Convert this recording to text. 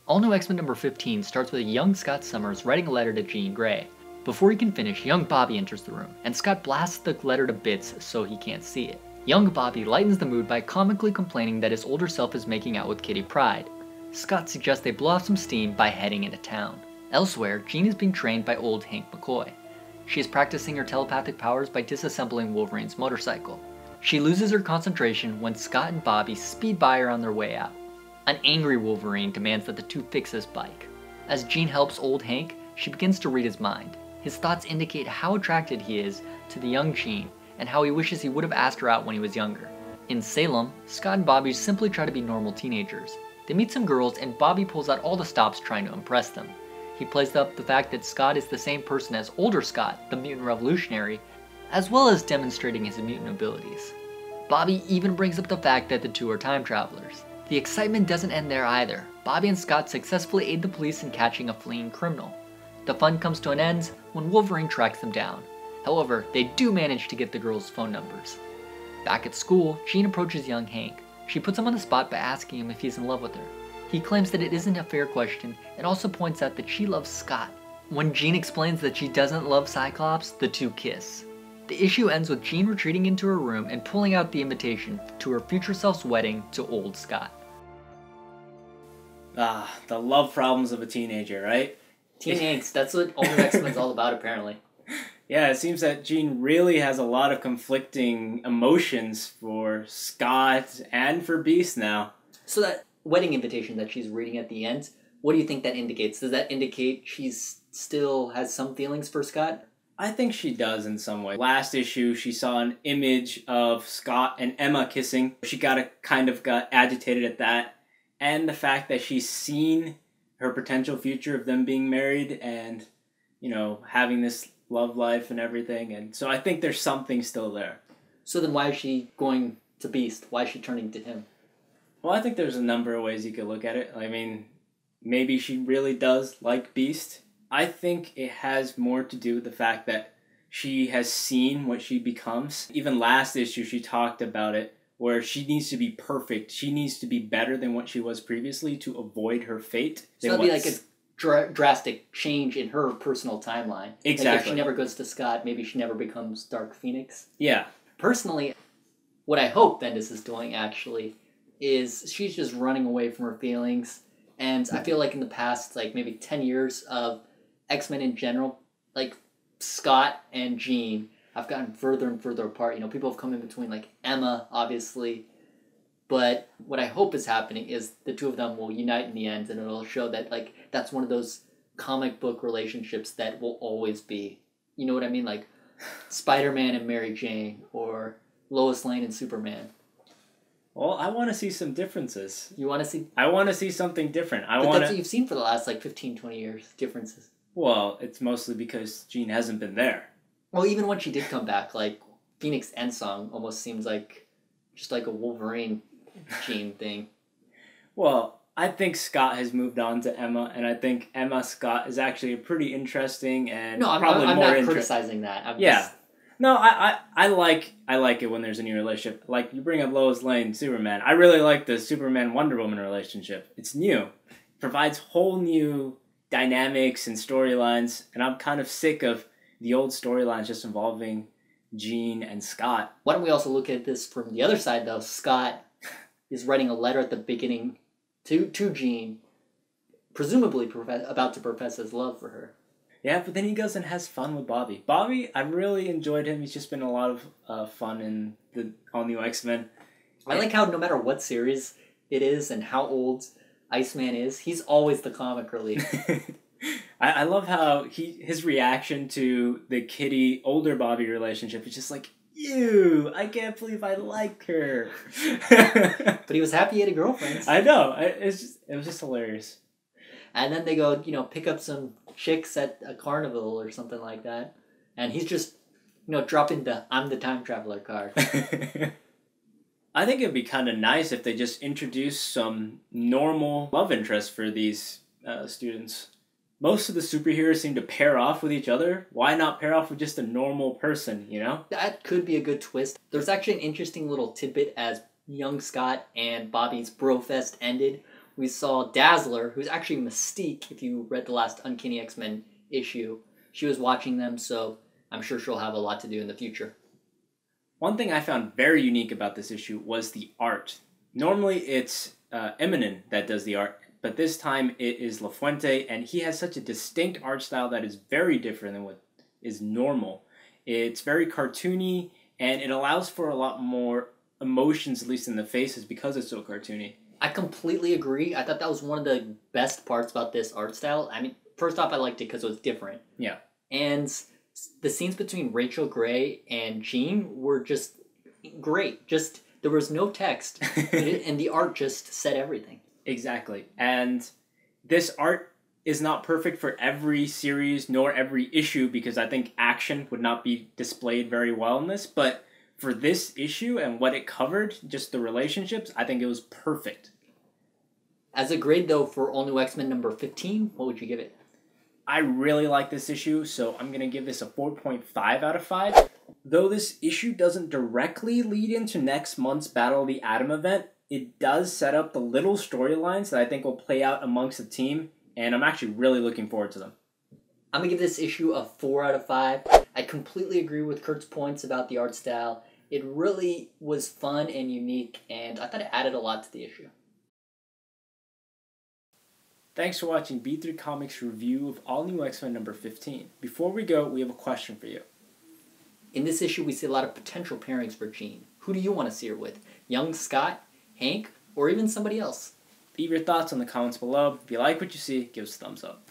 All New X-Men number 15 starts with a young Scott Summers writing a letter to Jean Grey. Before he can finish, young Bobby enters the room, and Scott blasts the letter to bits so he can't see it. Young Bobby lightens the mood by comically complaining that his older self is making out with Kitty Pryde. Scott suggests they blow off some steam by heading into town. Elsewhere, Jean is being trained by old Hank McCoy. She is practicing her telepathic powers by disassembling Wolverine's motorcycle. She loses her concentration when Scott and Bobby speed by her on their way out. An angry Wolverine demands that the two fix his bike. As Jean helps old Hank, she begins to read his mind. His thoughts indicate how attracted he is to the young Jean and how he wishes he would have asked her out when he was younger. In Salem, Scott and Bobby simply try to be normal teenagers. They meet some girls and Bobby pulls out all the stops trying to impress them. He plays up the fact that Scott is the same person as older Scott, the mutant revolutionary, as well as demonstrating his mutant abilities. Bobby even brings up the fact that the two are time travelers. The excitement doesn't end there either. Bobby and Scott successfully aid the police in catching a fleeing criminal. The fun comes to an end when Wolverine tracks them down. However, they do manage to get the girls' phone numbers. Back at school, Jean approaches young Hank. She puts him on the spot by asking him if he's in love with her. He claims that it isn't a fair question and also points out that she loves Scott. When Jean explains that she doesn't love Cyclops, the two kiss. The issue ends with Jean retreating into her room and pulling out the invitation to her future self's wedding to old Scott. Ah, the love problems of a teenager, right? Teen angst, that's what All New X-Men's all about apparently. Yeah, it seems that Jean really has a lot of conflicting emotions for Scott and for Beast now. So that wedding invitation that she's reading at the end, what do you think that indicates? Does that indicate she's still has some feelings for Scott? I think she does in some way. Last issue, she saw an image of Scott and Emma kissing. She got agitated at that. And the fact that she's seen her potential future of them being married and, you know, having this love life and everything. And so I think there's something still there. So then why is she going to Beast? Why is she turning to him? Well, I think there's a number of ways you could look at it. I mean, maybe she really does like Beast. I think it has more to do with the fact that she has seen what she becomes. Even last issue, she talked about it, where she needs to be perfect. She needs to be better than what she was previously to avoid her fate. So that'd be like a drastic change in her personal timeline. Exactly. Like if she never goes to Scott, maybe she never becomes Dark Phoenix. Yeah. Personally, what I hope Bendis is doing actually is she's just running away from her feelings. And I feel like in the past, like maybe 10 years of X-Men in general, like Scott and Jean have gotten further and further apart. You know, people have come in between, like Emma, obviously. But what I hope is happening is the two of them will unite in the end, and it'll show that, like, that's one of those comic book relationships that will always be. You know what I mean? Like Spider-Man and Mary Jane, or Lois Lane and Superman. Well, I want to see some differences. You want to see? I want to see something different. But that's what you've seen for the last, like, 15, 20 years, differences. Well, it's mostly because Jean hasn't been there. Well, even when she did come back, like, Phoenix Endsong almost seems like just like a Wolverine Jean thing. Well, I think Scott has moved on to Emma, and I think Emma Scott is actually a pretty interesting and I'm not criticizing that. No, I like it when there's a new relationship. Like, you bring up Lois Lane, Superman. I really like the Superman-Wonder Woman relationship. It's new. It provides whole new dynamics and storylines, and I'm kind of sick of the old storylines just involving Jean and Scott. Why don't we also look at this from the other side, though? Scott is writing a letter at the beginning to Jean, presumably about to profess his love for her. Yeah, but then he goes and has fun with Bobby. Bobby, I really enjoyed him. He's just been a lot of fun in the All New X-Men. I like how no matter what series it is and how old Iceman is, he's always the comic relief. I love how his reaction to the Kitty older Bobby relationship is just like, ew, I can't believe I like her. But he was happy he had a girlfriend. I know. It was just hilarious. And then they go, pick up some chicks at a carnival or something like that. And he's just, dropping the I'm the time traveler card. I think it'd be kind of nice if they just introduced some normal love interest for these students. Most of the superheroes seem to pair off with each other. Why not pair off with just a normal person, That could be a good twist. There's actually an interesting little tidbit as young Scott and Bobby's Brofest ended, We saw Dazzler, who's actually Mystique, if you read the last Uncanny X-Men issue. She was watching them, so I'm sure she'll have a lot to do in the future. One thing I found very unique about this issue was the art. Normally it's Eminem that does the art, but this time it is LaFuente, and he has such a distinct art style that is very different than what is normal. It's very cartoony, and it allows for a lot more emotions, at least in the faces, because it's so cartoony. I completely agree. I thought that was one of the best parts about this art style. I mean, first off, I liked it because it was different. Yeah. And the scenes between Rachel Gray and Jean were just great. Just, there was no text, and the art just said everything. Exactly. And this art is not perfect for every series nor every issue, because I think action would not be displayed very well in this, but for this issue and what it covered, just the relationships, I think it was perfect. As a grade, though, for All New X-Men number 15, what would you give it? I really like this issue, so I'm going to give this a 4.5 out of 5. Though this issue doesn't directly lead into next month's Battle of the Atom event, it does set up the little storylines that I think will play out amongst the team, and I'm actually really looking forward to them. I'm going to give this issue a 4 out of 5. I completely agree with Kurt's points about the art style. It really was fun and unique, and I thought it added a lot to the issue. Thanks for watching B3 Comics' review of All New X-Men number 15. Before we go, we have a question for you. In this issue, we see a lot of potential pairings for Jean. Who do you want to see her with? Young Scott, Hank, or even somebody else? Leave your thoughts in the comments below. If you like what you see, give us a thumbs up.